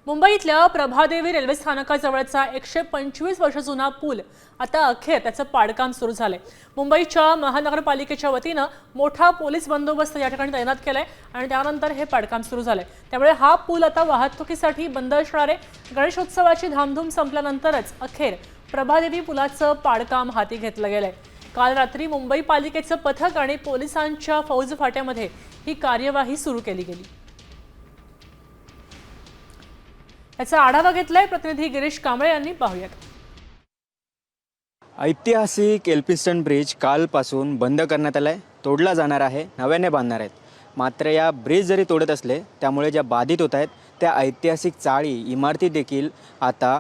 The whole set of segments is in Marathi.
मुंबईतल्या प्रभादेवी रेल्वे स्थानकाजवळचा 125 वर्ष जुना पूल आता अखेर त्याचं पाडकाम सुरू झालंय। मुंबईच्या महानगरपालिकेच्या वतीनं मोठा पोलीस बंदोबस्त या ठिकाणी तैनात केलाय आणि त्यानंतर हे पाडकाम सुरू झालंय। त्यामुळे हा पूल आता वाहतुकीसाठी बंद असणार आहे। गणेशोत्सवाची धामधूम संपल्यानंतरच अखेर प्रभादेवी पुलाचं पाडकाम हाती घेतलं गेलंय। काल रात्री मुंबई पालिकेचं पथक आणि पोलिसांच्या फौज फाट्यामध्ये ही कार्यवाही सुरू केली गेली। याचा आढावा घेतलाय प्रतिनिधी गिरीश कांबळे यांनी। पाहूयात। ऐतिहासिक एल्फिन्स्टन ब्रिज कालपासून बंद करण्यात आलाय, तोडला जाणार आहे, नव्याने बांधणार आहेत। मात्र या ब्रिज जरी तोडत असले त्यामुळे ज्या बाधित होत आहेत त्या ऐतिहासिक चाळी इमारती देखील आता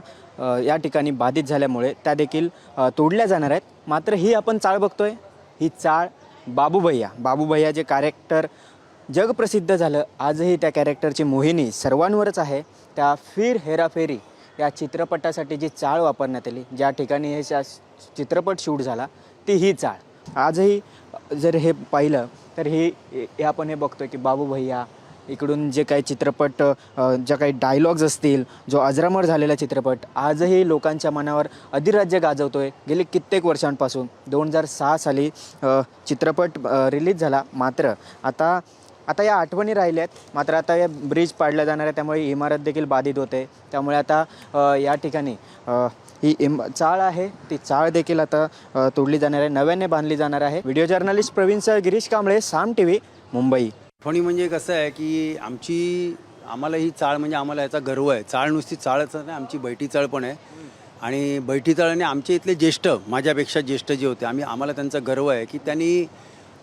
या ठिकाणी बाधित झाल्यामुळे त्या देखील तोडल्या जाणार आहेत। मात्र ही आपण चाळ बघतोय, ही चाळ बाबूभैया जे कॅरेक्टर जगप्रसिद्ध झालं, आजही त्या कॅरेक्टरची मोहिनी सर्वांवरच आहे। त्या फिर हेराफेरी या चित्रपटासाठी जी चाळ वापरण्यात आली, ज्या ठिकाणी हे चित्रपट शूट झाला ती ही चाळ आजही जर हे पाहिलं तर हे आपण हे बघतोय की बाबूभैया इकडून जे काही चित्रपट ज्या काही डायलॉग्स असतील, जो अजरामर झालेला चित्रपट आजही लोकांच्या मनावर अधिराज्य गाजवतोय। गेली कित्येक वर्षांपासून 2006 साली चित्रपट रिलीज झाला। मात्र आता या आठवणी राहिल्यात। मात्र आता या ब्रिज पाडला जाणार आहे, त्यामुळे इमारत देखील बाधित होते। त्यामुळे आता या ठिकाणी ही चाळ आहे ती चाळ देखील आता तोडली जाणार आहे, नव्याने बांधली जाणार आहे। Video journalist Praveen sir, Girish Kamble, Saam TV, Mumbai. आठवणी म्हणजे कसं आहे की आम्हाला ही चाळ म्हणजे आम्हाला याचा गर्व आहे। चाळ नुसती चाळच नाही, आमची बैठी चाळ पण आहे आणि बैठी चाळने आमचे इथले ज्येष्ठ, माझ्यापेक्षा ज्येष्ठ जे होते, आम्हाला त्यांचा गर्व आहे की त्यांनी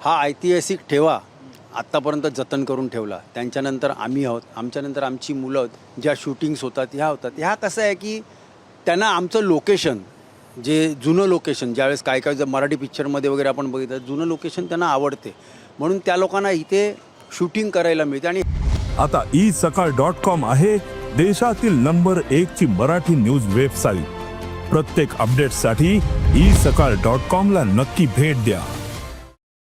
हा ऐतिहासिक ठेवा आत्तापर्यंत जतन करून ठेवला। त्यांच्यानंतर आम्ही आहोत, आमच्यानंतर आमची मुलं, ज्या शूटिंग्स होतात ह्या कसं आहे की त्यांना आमचं लोकेशन, जे जुनं लोकेशन, ज्यावेळेस काय जर मराठी पिक्चरमध्ये वगैरे आपण बघितलं, जुनं लोकेशन त्यांना आवडते, म्हणून त्या लोकांना इथे शूटिंग करायला मिळते। आणि आता isakal.com आहे देशातील नंबर 1 ची मराठी न्यूज वेबसाईट। प्रत्येक अपडेटसाठी isakal.com ला नक्की भेट द्या।